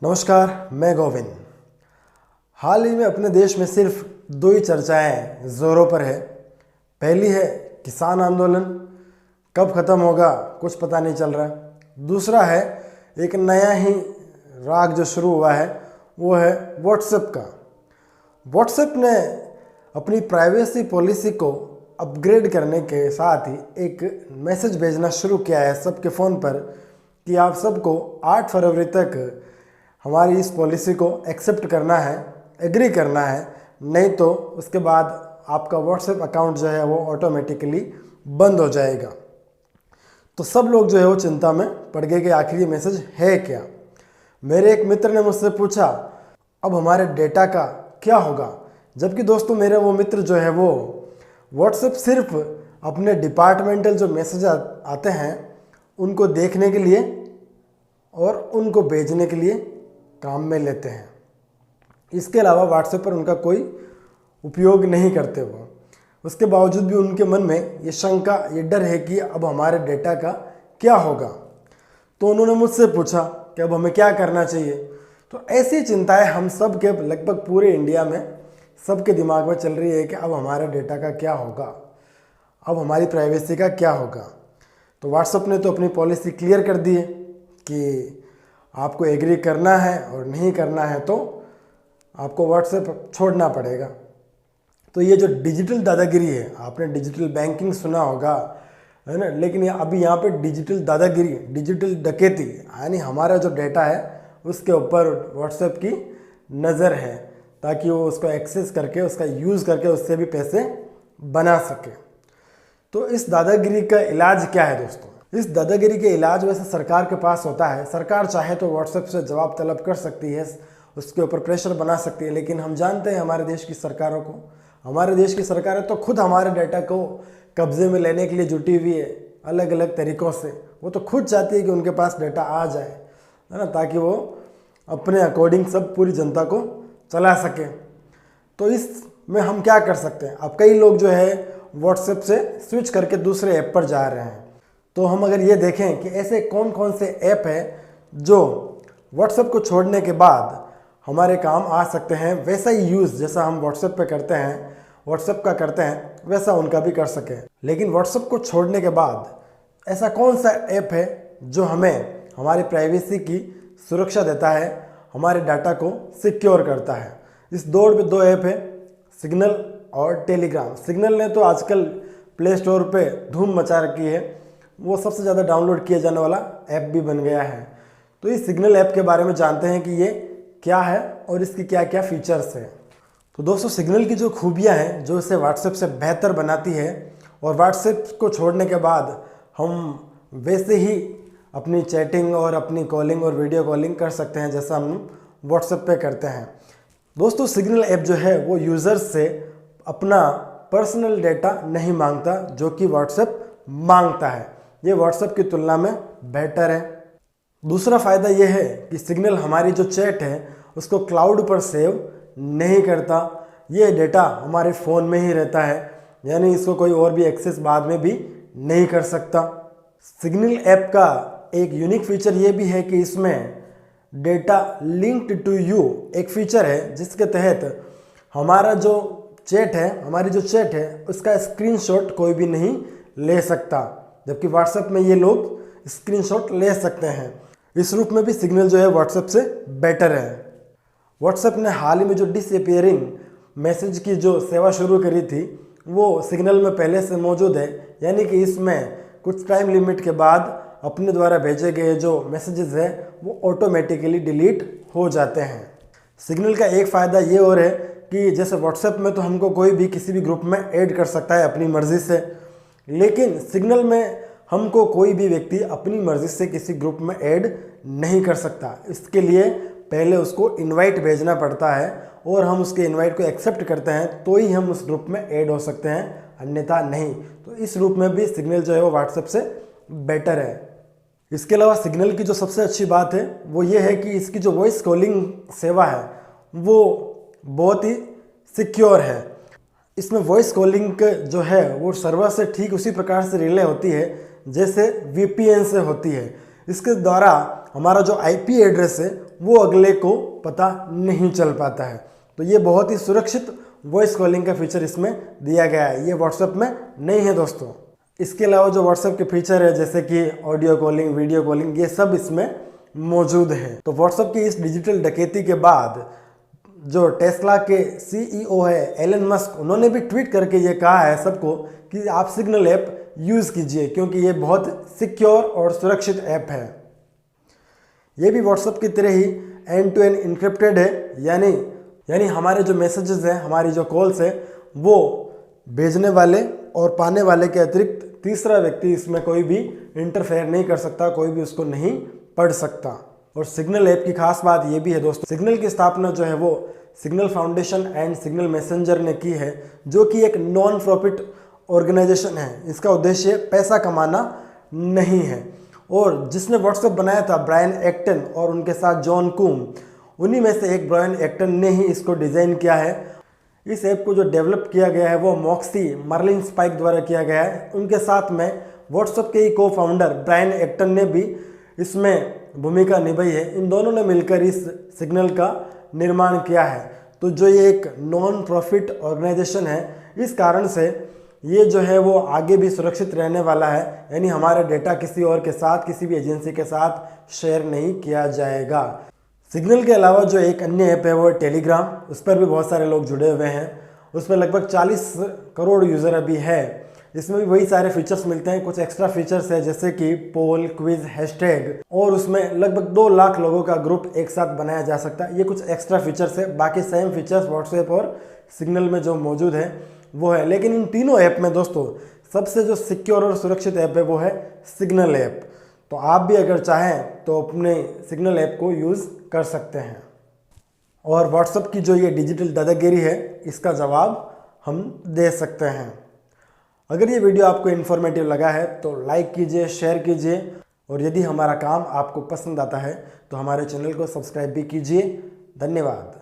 नमस्कार, मैं गोविंद। हाल ही में अपने देश में सिर्फ दो ही चर्चाएं जोरों पर है। पहली है किसान आंदोलन, कब ख़त्म होगा कुछ पता नहीं चल रहा। दूसरा है एक नया ही राग जो शुरू हुआ है, वो है व्हाट्सएप का। व्हाट्सएप ने अपनी प्राइवेसी पॉलिसी को अपग्रेड करने के साथ ही एक मैसेज भेजना शुरू किया है सबके फ़ोन पर कि आप सबको 8 फरवरी तक हमारी इस पॉलिसी को एक्सेप्ट करना है, एग्री करना है, नहीं तो उसके बाद आपका व्हाट्सएप अकाउंट जो है वो ऑटोमेटिकली बंद हो जाएगा। तो सब लोग जो है वो चिंता में पड़ गए कि आखिर ये मैसेज है क्या। मेरे एक मित्र ने मुझसे पूछा अब हमारे डेटा का क्या होगा, जबकि दोस्तों मेरे वो मित्र जो है वो व्हाट्सएप सिर्फ अपने डिपार्टमेंटल जो मैसेज आते हैं उनको देखने के लिए और उनको भेजने के लिए काम में लेते हैं। इसके अलावा व्हाट्सएप पर उनका कोई उपयोग नहीं करते वो। उसके बावजूद भी उनके मन में ये शंका, ये डर है कि अब हमारे डेटा का क्या होगा। तो उन्होंने मुझसे पूछा कि अब हमें क्या करना चाहिए। तो ऐसी चिंताएं हम सब के लगभग पूरे इंडिया में सबके दिमाग में चल रही है कि अब हमारे डेटा का क्या होगा, अब हमारी प्राइवेसी का क्या होगा। तो व्हाट्सएप ने तो अपनी पॉलिसी क्लियर कर दी है कि आपको एग्री करना है और नहीं करना है तो आपको व्हाट्सएप छोड़ना पड़ेगा। तो ये जो डिजिटल दादागिरी है, आपने डिजिटल बैंकिंग सुना होगा, है ना, लेकिन अभी यहाँ पे डिजिटल दादागिरी, डिजिटल डकैती, यानी हमारा जो डेटा है उसके ऊपर व्हाट्सएप की नज़र है ताकि वो उसको एक्सेस करके, उसका यूज़ करके उससे भी पैसे बना सके। तो इस दादागिरी का इलाज क्या है दोस्तों? इस दादागिरी के इलाज वैसे सरकार के पास होता है। सरकार चाहे तो व्हाट्सएप से जवाब तलब कर सकती है, उसके ऊपर प्रेशर बना सकती है, लेकिन हम जानते हैं हमारे देश की सरकारों को, हमारे देश की सरकारें तो खुद हमारे डाटा को कब्जे में लेने के लिए जुटी हुई है अलग अलग तरीक़ों से। वो तो खुद चाहती है कि उनके पास डाटा आ जाए, है ना, ताकि वो अपने अकॉर्डिंग सब पूरी जनता को चला सके। तो इसमें हम क्या कर सकते हैं? अब कई लोग जो है व्हाट्सएप से स्विच करके दूसरे ऐप पर जा रहे हैं। तो हम अगर ये देखें कि ऐसे कौन कौन से ऐप हैं जो व्हाट्सएप को छोड़ने के बाद हमारे काम आ सकते हैं, वैसा ही यूज़ जैसा हम व्हाट्सएप पे करते हैं, व्हाट्सएप का करते हैं, वैसा उनका भी कर सकें। लेकिन व्हाट्सएप को छोड़ने के बाद ऐसा कौन सा ऐप है जो हमें हमारी प्राइवेसी की सुरक्षा देता है, हमारे डाटा को सिक्योर करता है? इस दौड़ पे 2 ऐप है, सिग्नल और टेलीग्राम। सिग्नल ने तो आजकल प्ले स्टोर पे धूम मचा रखी है, वो सबसे ज़्यादा डाउनलोड किया जाने वाला ऐप भी बन गया है। तो इस सिग्नल ऐप के बारे में जानते हैं कि ये क्या है और इसकी क्या क्या फीचर्स हैं। तो दोस्तों सिग्नल की जो खूबियाँ हैं जो इसे व्हाट्सएप से बेहतर बनाती है, और व्हाट्सएप को छोड़ने के बाद हम वैसे ही अपनी चैटिंग और अपनी कॉलिंग और वीडियो कॉलिंग कर सकते हैं जैसा हम व्हाट्सएप पे करते हैं। दोस्तों सिग्नल ऐप जो है वो यूज़र्स से अपना पर्सनल डेटा नहीं मांगता जो कि व्हाट्सएप मांगता है। ये व्हाट्सएप की तुलना में बेटर है। दूसरा फ़ायदा ये है कि सिग्नल हमारी जो चैट है उसको क्लाउड पर सेव नहीं करता। ये डेटा हमारे फ़ोन में ही रहता है, यानी इसको कोई और भी एक्सेस बाद में भी नहीं कर सकता। सिग्नल ऐप का एक यूनिक फीचर ये भी है कि इसमें डेटा लिंक्ड टू यू एक फीचर है जिसके तहत हमारा जो चैट है, हमारी जो चैट है उसका स्क्रीनशॉट कोई भी नहीं ले सकता, जबकि व्हाट्सएप में ये लोग स्क्रीनशॉट ले सकते हैं। इस रूप में भी सिग्नल जो है व्हाट्सएप से बेटर है। व्हाट्सएप ने हाल ही में जो डिसअपीयरिंग मैसेज की जो सेवा शुरू करी थी वो सिग्नल में पहले से मौजूद है, यानी कि इसमें कुछ टाइम लिमिट के बाद अपने द्वारा भेजे गए जो मैसेजेस हैं वो ऑटोमेटिकली डिलीट हो जाते हैं। सिग्नल का एक फ़ायदा ये और है कि जैसे व्हाट्सएप में तो हमको कोई भी किसी भी ग्रुप में ऐड कर सकता है अपनी मर्ज़ी से, लेकिन सिग्नल में हमको कोई भी व्यक्ति अपनी मर्ज़ी से किसी ग्रुप में ऐड नहीं कर सकता। इसके लिए पहले उसको इनवाइट भेजना पड़ता है और हम उसके इनवाइट को एक्सेप्ट करते हैं तो ही हम उस ग्रुप में ऐड हो सकते हैं, अन्यथा नहीं। तो इस रूप में भी सिग्नल जो है वो व्हाट्सएप से बेटर है। इसके अलावा सिग्नल की जो सबसे अच्छी बात है वो ये है कि इसकी जो वॉइस कॉलिंग सेवा है वो बहुत ही सिक्योर है। इसमें वॉइस कॉलिंग जो है वो सर्वर से ठीक उसी प्रकार से रिले होती है जैसे VPN से होती है। इसके द्वारा हमारा जो IP एड्रेस है वो अगले को पता नहीं चल पाता है। तो ये बहुत ही सुरक्षित वॉइस कॉलिंग का फीचर इसमें दिया गया है, ये व्हाट्सएप में नहीं है दोस्तों। इसके अलावा जो व्हाट्सएप के फीचर है जैसे कि ऑडियो कॉलिंग, वीडियो कॉलिंग, ये सब इसमें मौजूद है। तो व्हाट्सएप की इस डिजिटल डकैती के बाद जो टेस्ला के सीईओ है एलन मस्क, उन्होंने भी ट्वीट करके ये कहा है सबको कि आप सिग्नल ऐप यूज़ कीजिए क्योंकि ये बहुत सिक्योर और सुरक्षित ऐप है। ये भी व्हाट्सएप की तरह ही एंड टू एंड इनक्रिप्टेड है, यानी हमारे जो मैसेजेस हैं, हमारी जो कॉल्स है, वो भेजने वाले और पाने वाले के अतिरिक्त तीसरा व्यक्ति इसमें कोई भी इंटरफेयर नहीं कर सकता, कोई भी उसको नहीं पढ़ सकता। और सिग्नल ऐप की खास बात ये भी है दोस्तों, सिग्नल की स्थापना जो है वो signal foundation and signal messenger ने की है, जो कि एक नॉन प्रॉफिट ऑर्गेनाइजेशन है। इसका उद्देश्य पैसा कमाना नहीं है। और जिसने व्हाट्सएप बनाया था ब्रायन एक्टन और उनके साथ जॉन कूम, उन्हीं में से एक ब्रायन एक्टन ने ही इसको डिज़ाइन किया है। इस ऐप को जो डेवलप किया गया है वो मॉक्सी मर्लिन स्पाइक द्वारा किया गया है। उनके साथ में व्हाट्सएप के ही को फाउंडर ब्रायन एक्टन ने भी इसमें भूमिका निभाई है। इन दोनों ने मिलकर इस सिग्नल का निर्माण किया है। तो जो ये एक नॉन प्रॉफिट ऑर्गेनाइजेशन है, इस कारण से ये जो है वो आगे भी सुरक्षित रहने वाला है, यानी हमारा डेटा किसी और के साथ, किसी भी एजेंसी के साथ शेयर नहीं किया जाएगा। सिग्नल के अलावा जो एक अन्य ऐप है वो टेलीग्राम, उस पर भी बहुत सारे लोग जुड़े हुए हैं। उस पर लगभग 40 करोड़ यूज़र अभी है। इसमें भी वही सारे फीचर्स मिलते हैं। कुछ एक्स्ट्रा फीचर्स है जैसे कि पोल, क्विज, हैशटैग, और उसमें लगभग 2 लाख लोगों का ग्रुप एक साथ बनाया जा सकता है। ये कुछ एक्स्ट्रा फीचर्स है, बाकी सेम फीचर्स व्हाट्सएप और सिग्नल में जो मौजूद है वो है। लेकिन इन तीनों ऐप में दोस्तों सबसे जो सिक्योर और सुरक्षित ऐप है वो है सिग्नल ऐप। तो आप भी अगर चाहें तो अपने सिग्नल ऐप को यूज़ कर सकते हैं। और व्हाट्सएप की जो ये डिजिटल दादागिरी है, इसका जवाब हम दे सकते हैं। अगर ये वीडियो आपको इन्फॉर्मेटिव लगा है तो लाइक कीजिए, शेयर कीजिए, और यदि हमारा काम आपको पसंद आता है तो हमारे चैनल को सब्सक्राइब भी कीजिए। धन्यवाद।